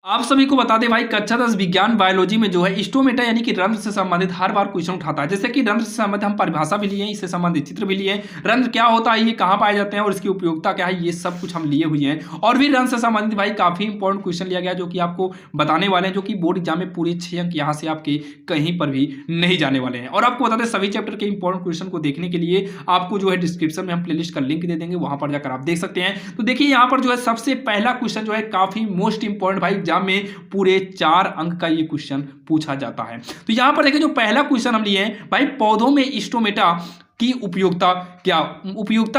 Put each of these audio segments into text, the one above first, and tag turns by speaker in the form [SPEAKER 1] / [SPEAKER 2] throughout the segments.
[SPEAKER 1] आप सभी को बता दें भाई, कक्षा 10 विज्ञान बायोलॉजी में जो है स्टोमेटा यानी कि रंध्र से संबंधित हर बार क्वेश्चन उठाता है। जैसे कि रंध्र से संबंधित हम परिभाषा भी लिए हैं, इससे संबंधित चित्र भी लिए हैं, रंध्र क्या होता है, ये कहाँ पाए जाते हैं और इसकी उपयोगिता क्या है, ये सब कुछ हम लिए हुए हैं। और भी रंध्र से संबंधित भाई काफी इंपॉर्टेंट क्वेश्चन लिया गया जो कि आपको बताने वाले हैं, जो कि बोर्ड एग्जाम में पूरे 6 अंक यहाँ से आपके कहीं पर भी नहीं जाने वाले हैं। और आपको बता दें सभी चैप्टर के इंपॉर्टेंट क्वेश्चन को देखने के लिए आपको जो है डिस्क्रिप्शन में हम प्लेलिस्ट का लिंक दे देंगे, वहां पर जाकर आप देख सकते हैं। तो देखिए यहाँ पर जो है सबसे पहला क्वेश्चन जो है काफी मोस्ट इंपॉर्टेंट भाई, एग्जाम में पूरे 4 अंक का ये क्वेश्चन पूछा जाता है। तो यहां पर देखिए जो पहला क्वेश्चन हम लिए हैं भाई, पौधों में स्टोमेटा की उपयोगिता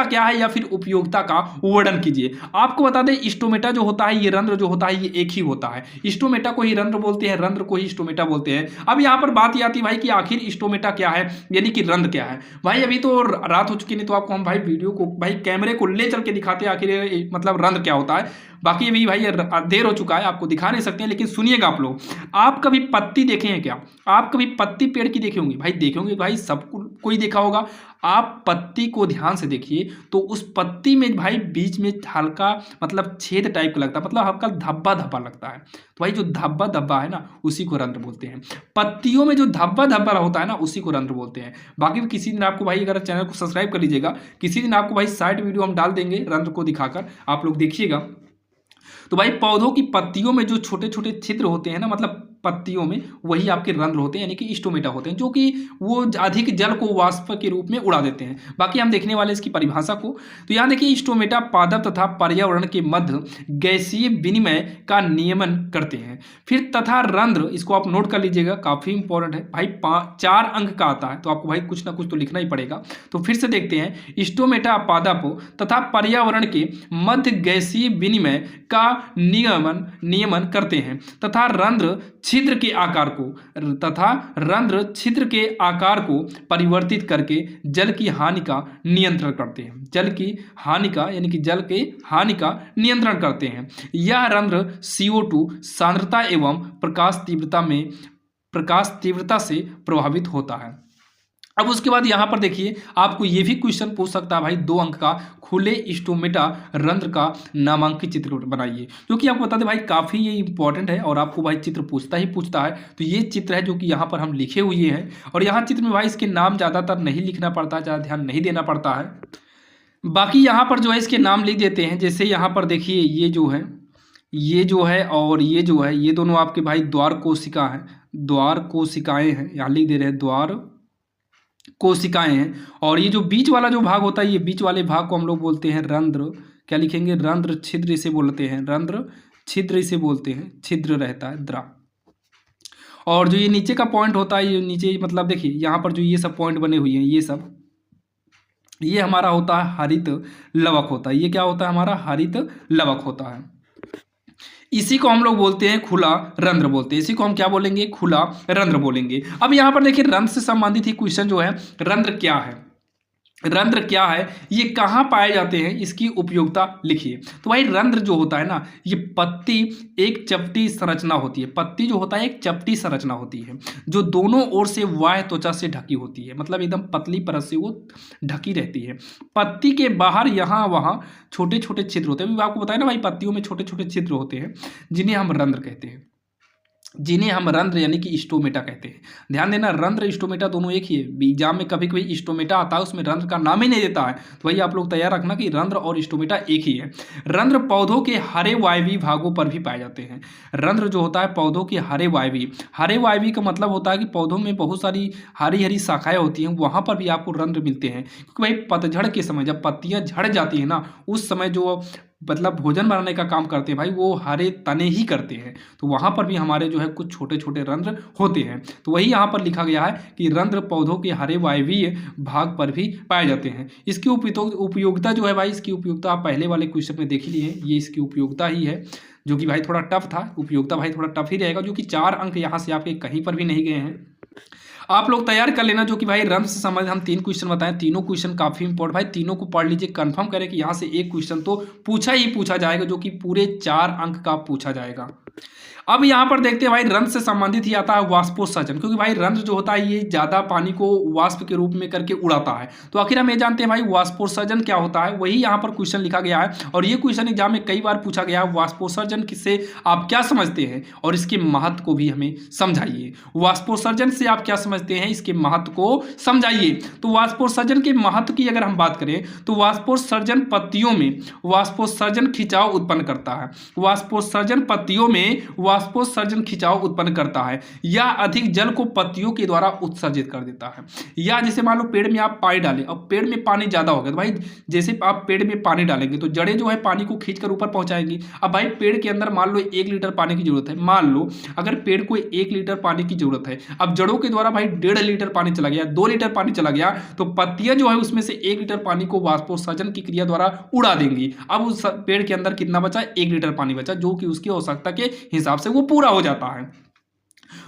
[SPEAKER 1] क्या है या फिर उपयोगिता का वर्णन कीजिए। आपको बता दें स्टोमेटा जो होता है, ये रंध्र जो होता है ये एक ही होता है। स्टोमेटा को ही रंध्र बोलते हैं, रंध्र को ही स्टोमेटा बोलते हैं। अब यहां पर बात ये आती है भाई कि आखिर स्टोमेटा क्या है यानी कि रंध्र क्या है। भाई अभी तो रात हो चुकी, नहीं तो आपको हम भाई वीडियो को भाई कैमरे को ले चल के दिखाते हैं आखिर मतलब रंध्र क्या होता है। बाकी अभी भाई देर हो चुका है, आपको दिखा नहीं सकते हैं, लेकिन सुनिएगा आप लोग। आप कभी पत्ती देखे हैं क्या? आप कभी पत्ती पेड़ की देखे होंगे? भाई देखे होंगे भाई, सब कोई देखा होगा। आप पत्ती को ध्यान से देखिए तो उस पत्ती में भाई बीच में हल्का मतलब छेद टाइप का लगता है, मतलब हल्का धब्बा धब्बा लगता है। तो भाई जो धब्बा धब्बा है ना उसी को रंध्र बोलते हैं। पत्तियों में जो धब्बा धब्बा होता है ना उसी को रंध्र बोलते हैं। बाकी किसी दिन आपको भाई, अगर चैनल को सब्सक्राइब कर लीजिएगा, किसी दिन आपको भाई साइड वीडियो हम डाल देंगे रंध्र को दिखाकर, आप लोग देखिएगा। तो भाई पौधों की पत्तियों में जो छोटे छोटे छिद्र होते हैं ना, मतलब पत्तियों में, वही आपके रंध्र होते हैं यानी कि स्टोमेटा होते हैं, जो कि वो अधिक जल को वाष्प के रूप में उड़ा देते हैं। बाकी हम देखने वाले इसकी परिभाषा को। तो यहाँ देखिए स्टोमेटा पादप तथा पर्यावरण के मध्य गैसीय विनिमय का नियमन करते हैं। फिर तथा रंध्र, इसको आप नोट कर लीजिएगा, काफी इंपॉर्टेंट है भाई, 4 अंक का आता है, तो आपको भाई कुछ ना कुछ तो लिखना ही पड़ेगा। तो फिर से देखते हैं, स्टोमेटा पादप तथा पर्यावरण के मध्य गैसीय विनिमय का नियमन करते हैं तथा रंध्र छिद्र के आकार को परिवर्तित करके जल की हानि का नियंत्रण करते हैं। जल की हानि का यानी कि जल के हानि का नियंत्रण करते हैं। यह रंध्र CO2 सांद्रता एवं प्रकाश तीव्रता से प्रभावित होता है। अब उसके बाद यहाँ पर देखिए आपको ये भी क्वेश्चन पूछ सकता है भाई, 2 अंक का, खुले स्टोमेटा रंध्र का नामांकित चित्र बनाइए। क्योंकि आपको बता दें भाई काफ़ी ये इंपॉर्टेंट है और आपको भाई चित्र पूछता है। तो ये चित्र है जो कि यहाँ पर हम लिखे हुए हैं, और यहाँ चित्र में भाई इसके नाम ज़्यादातर नहीं लिखना पड़ता है, ज़्यादा ध्यान नहीं देना पड़ता है। बाकी यहाँ पर जो है इसके नाम लिख देते हैं। जैसे यहाँ पर देखिए ये जो है और ये जो है, ये दोनों आपके भाई द्वार कोशिकाएं हैं, यहाँ लिख दे रहे हैं द्वार कोशिकाएं हैं। और ये जो बीच वाला जो भाग होता है, ये बीच वाले भाग को हम लोग बोलते हैं रंध्र। क्या लिखेंगे? रंध्र छिद्र इसे बोलते हैं, रंध्र छिद्र इसे बोलते हैं, छिद्र रहता है द्रा। और जो ये नीचे का पॉइंट होता है, ये नीचे मतलब देखिए यहाँ पर जो ये सब पॉइंट बने हुए हैं, ये हमारा होता है हरित लवक होता है। ये क्या होता है? हमारा हरित लवक होता है। इसी को हम लोग बोलते हैं खुला रंध्र बोलते हैं। इसी को हम क्या बोलेंगे? खुला रंध्र बोलेंगे। अब यहाँ पर देखिए रंध्र से संबंधित ही क्वेश्चन जो है, रंध्र क्या है, ये कहाँ पाए जाते हैं, इसकी उपयोगिता लिखिए। तो भाई रंध्र जो होता है ना, ये पत्ती एक चपटी संरचना होती है। पत्ती जो होता है एक चपटी संरचना होती है, जो दोनों ओर से बाह्य त्वचा से ढकी होती है, मतलब एकदम पतली परत से वो ढकी रहती है। पत्ती के बाहर यहाँ वहाँ छोटे छोटे छिद्र होते हैं। अभी आपको बताया ना भाई, पत्तियों में छोटे छोटे छिद्र होते हैं, जिन्हें हम रंध्र कहते हैं, यानी कि स्टोमेटा कहते हैं। ध्यान देना, रंध्र स्टोमेटा दोनों एक ही है। एग्जाम में कभी कभी स्टोमेटा आता है, उसमें रंध्र का नाम ही नहीं देता है, तो वही आप लोग तैयार रखना कि रंध्र और स्टोमेटा एक ही है। रंध्र पौधों के हरे वायवीय भागों पर भी पाए जाते हैं। रंध्र जो होता है पौधों के हरे वायवीय का मतलब होता है कि पौधों में बहुत सारी हरी हरी शाखाएं होती हैं, वहां पर भी आपको रंध्र मिलते हैं। क्योंकि भाई पतझड़ के समय जब पत्तियां झड़ जाती है ना, उस समय जो मतलब भोजन बनाने का काम करते हैं भाई, वो हरे तने ही करते हैं, तो वहाँ पर भी हमारे जो है कुछ छोटे छोटे रंध्र होते हैं। तो वही यहाँ पर लिखा गया है कि रंध्र पौधों के हरे वायवीय भाग पर भी पाए जाते हैं। इसकी उपयोगिता जो है भाई, इसकी उपयोगिता आप पहले वाले क्वेश्चन में देख लिए, ये इसकी उपयोगिता ही है, जो कि भाई थोड़ा टफ था। उपयोगिता भाई थोड़ा टफ ही रहेगा, जो कि 4 अंक यहाँ से आपके कहीं पर भी नहीं गए हैं। आप लोग तैयार कर लेना, जो कि भाई रंध्र से संबंधित हम 3 क्वेश्चन बताएं, तीनों क्वेश्चन काफी इंपॉर्टेंट भाई, तीनों को पढ़ लीजिए, कंफर्म करें कि यहाँ से एक क्वेश्चन तो पूछा ही पूछा जाएगा, जो कि पूरे 4 अंक का पूछा जाएगा। अब यहाँ पर देखते हैं भाई रंध्र से संबंधित ही आता है वाष्पोत्सर्जन, क्योंकि भाई रंध्र जो होता है ये ज्यादा पानी को वाष्प के रूप में करके उड़ाता है। तो आखिर हम ये जानते हैं भाई वाष्पोत्सर्जन क्या होता है, वही यहाँ पर क्वेश्चन लिखा गया है और ये क्वेश्चन एग्जाम में कई बार पूछा गया है। वाष्पोत्सर्जन से आप क्या समझते हैं और इसके महत्व को भी हमें समझाइए। वाष्पोत्सर्जन से आप क्या समझते हैं, इसके महत्व को समझाइए। तो वाष्पोत्सर्जन के महत्व की अगर हम बात करें तो वाष्पोत्सर्जन पत्तियों में वाष्पोत्सर्जन खिंचाव उत्पन्न करता है। वाष्पोत्सर्जन पत्तियों में वाष्पोत्सर्जन खिंचाव उत्पन्न करता है या अधिक जल को पत्तियों के द्वारा उत्सर्जित कर देता है। या जैसे मान लो पेड़ में आप पानी डालें, अब पेड़ में पानी ज्यादा हो गया तो भाई जैसे आप पेड़ में पानी डालेंगे तो जड़ें जो है पानी को खींचकर ऊपर पहुंचाएंगी। अब भाई पेड़ के अंदर मान लो 1 लीटर पानी की जरूरत है, मान लो अगर पेड़ को 1 लीटर पानी की जरूरत है, अब जड़ों के द्वारा भाई 1.5 लीटर पानी चला गया, 2 लीटर पानी चला गया, तो पत्तियां जो है उसमें से 1 लीटर पानी को वाष्पोत्सर्जन की क्रिया द्वारा उड़ा देंगी। अब उस पेड़ के अंदर कितना बचा, 1 लीटर पानी बचा, जो कि उसकी आवश्यकता के हिसाब से वो पूरा हो जाता है।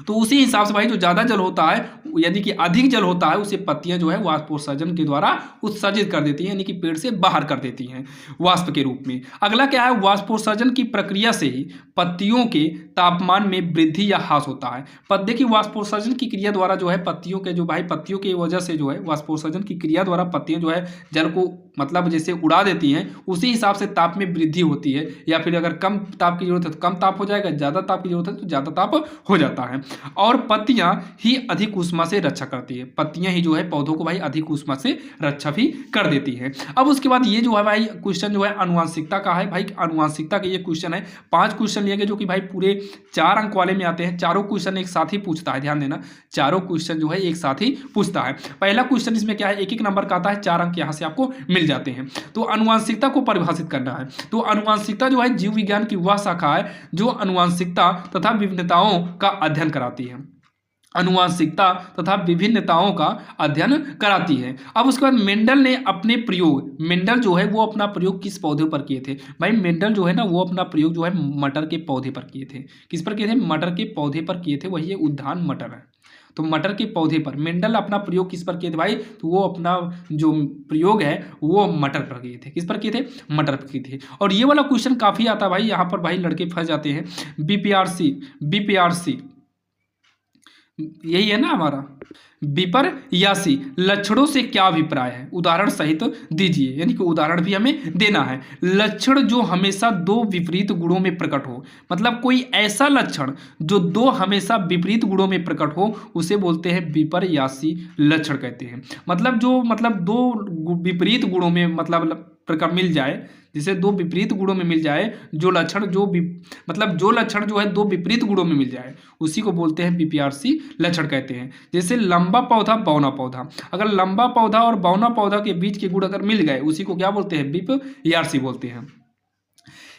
[SPEAKER 1] तो उसी हिसाब से भाई जो ज्यादा जल होता है यानी कि अधिक जल होता है उसे पत्तियां जो है वाष्पोत्सर्जन के द्वारा उत्सर्जित कर देती हैं, यानी कि पेड़ से बाहर कर देती हैं वाष्प के रूप में। अगला क्या है, वाष्पोत्सर्जन की प्रक्रिया से ही पत्तियों के तापमान में वृद्धि या ह्रास होता है। देखिए वाष्पोत्सर्जन की क्रिया द्वारा जो है पत्तियों के जो भाई पत्तियों की वजह से जो है वाष्पोत्सर्जन की क्रिया द्वारा पत्तियां जो है जल को मतलब जैसे उड़ा देती हैं, उसी हिसाब से ताप में वृद्धि होती है। या फिर अगर कम ताप की जरूरत है तो कम ताप हो जाएगा, ज्यादा ताप की जरूरत है तो ज्यादा ताप हो जाता है। और पत्तियां ही अधिक ऊष्मा से रक्षा करती है, पत्तियां ही जो है पौधों को भाई अधिक ऊष्मा से रक्षा भी कर देती है। अब उसके बाद ये जो है भाई क्वेश्चन जो है आनुवंशिकता का है। भाई आनुवंशिकता के ये क्वेश्चन है, 5 क्वेश्चन लिए गए जो कि भाई पूरे 4 अंक वाले में आते हैं। चारों क्वेश्चन एक साथ ही पूछता है, ध्यान देना, चारों क्वेश्चन जो है एक साथ ही पूछता है। पहला क्वेश्चन इसमें क्या है, 1-1 नंबर का आता है, 4 अंक यहाँ से आपको मिल जाते हैं। तो आनुवंशिकता को परिभाषित करना है। तो आनुवंशिकता जो है जीव विज्ञान की वह शाखा है जो आनुवंशिकता तथा विभिन्नताओं का अध्ययन कराती है। आनुवंशिकता तथा विभिन्नताओं का अध्ययन कराती है। अब उसके बाद मेंडल ने अपने प्रयोग, मेंडल जो है वो अपना प्रयोग किस पौधे पर किए थे, भाई मेंडल जो है ना वो अपना प्रयोग जो है मटर के पौधे पर किए थे। किस पर किए थे, मटर के पौधे पर किए थे, वही ये उद्यान मटर है। तो मटर के पौधे पर मेंडल अपना प्रयोग किस पर किए थे भाई, तो वो अपना जो प्रयोग है वो मटर पर किए थे। किस पर किए थे, मटर पर किए थे। और ये वाला क्वेश्चन काफी आता है भाई, यहाँ पर भाई लड़के फंस जाते हैं। बीपीआरसी यही है ना हमारा, विपर्यासी लक्षणों से क्या अभिप्राय है, उदाहरण सहित दीजिए, यानी कि उदाहरण भी हमें देना है। लक्षण जो हमेशा 2 विपरीत गुणों में प्रकट हो, मतलब कोई ऐसा लक्षण जो 2 हमेशा विपरीत गुणों में प्रकट हो उसे बोलते हैं विपर्यासी लक्षण कहते हैं। मतलब जो 2 विपरीत गुणों में मतलब प्रकार मिल जाए, जिसे 2 विपरीत गुणों में मिल जाए, जो लक्षण जो लक्षण जो है 2 विपरीत गुणों में मिल जाए उसी को बोलते हैं विपर्यासी लक्षण कहते हैं। जैसे लंबा पौधा बौना पौधा, अगर लंबा पौधा और बौना पौधा के बीच के गुण अगर मिल गए उसी को क्या बोलते हैं, विपर्यासी बोलते हैं।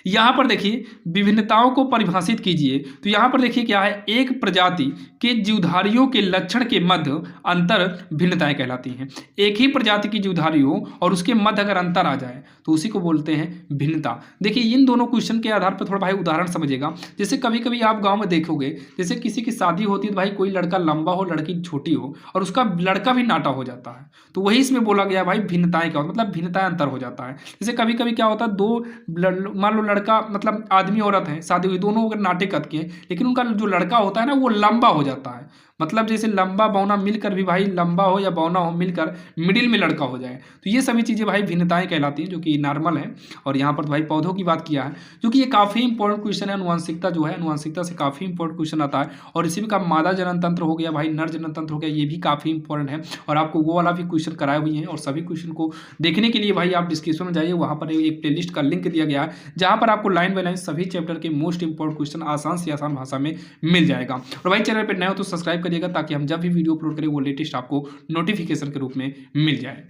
[SPEAKER 1] यहाँ पर देखिए विभिन्नताओं को परिभाषित कीजिए। तो यहाँ पर देखिए क्या है, एक प्रजाति के जीवधारियों के लक्षण के मध्य अंतर भिन्नताएं कहलाती हैं। एक ही प्रजाति की जीवधारियों और उसके मध्य अगर अंतर आ जाए तो उसी को बोलते हैं भिन्नता। देखिए इन दोनों क्वेश्चन के आधार पर थोड़ा भाई उदाहरण समझिएगा। जैसे कभी कभी आप गाँव में देखोगे, जैसे किसी की शादी होती है तो भाई कोई लड़का लंबा हो लड़की छोटी हो और उसका लड़का भी नाटा हो जाता है, तो वही इसमें बोला गया भाई भिन्नताएं क्या, मतलब भिन्नताएं अंतर हो जाता है। जैसे कभी कभी क्या होता है, 2 मान लो लड़का मतलब आदमी औरत है शादी हुई, दोनों अगर नाटे कद के हैं लेकिन उनका जो लड़का होता है ना वो लंबा हो जाता है, मतलब जैसे लंबा बौना मिलकर भी भाई लंबा हो या बौना हो मिलकर मिडिल में लड़का हो जाए, तो ये सभी चीज़ें भाई भिन्नताएं कहलाती हैं जो कि नॉर्मल है। और यहाँ पर भाई पौधों की बात किया है जो कि ये काफ़ी इंपॉर्टेंट क्वेश्चन है। आनुवंशिकता जो है आनुवंशिकता से काफ़ी इंपॉर्टेंट क्वेश्चन आता है। और इसी में का मादा जनन तंत्र हो गया भाई, नर जनन तंत्र हो गया, ये भी काफ़ी इंपॉर्टेंट है और आपको वो वाला भी क्वेश्चन कराए हुए हैं। और सभी क्वेश्चन को देखने के लिए भाई आप डिस्क्रिप्शन में जाइए, वहाँ पर एक प्लेलिस्ट का लिंक दिया गया है जहाँ पर आपको लाइन बाय लाइन सभी चैप्टर के मोस्ट इंपॉर्टेंट क्वेश्चन आसान से आसान भाषा में मिल जाएगा। और भाई चैनल पर नए हो तो सब्सक्राइब करिएगा ताकि हम जब भी वीडियो अपलोड करें वो लेटेस्ट आपको नोटिफिकेशन के रूप में मिल जाए।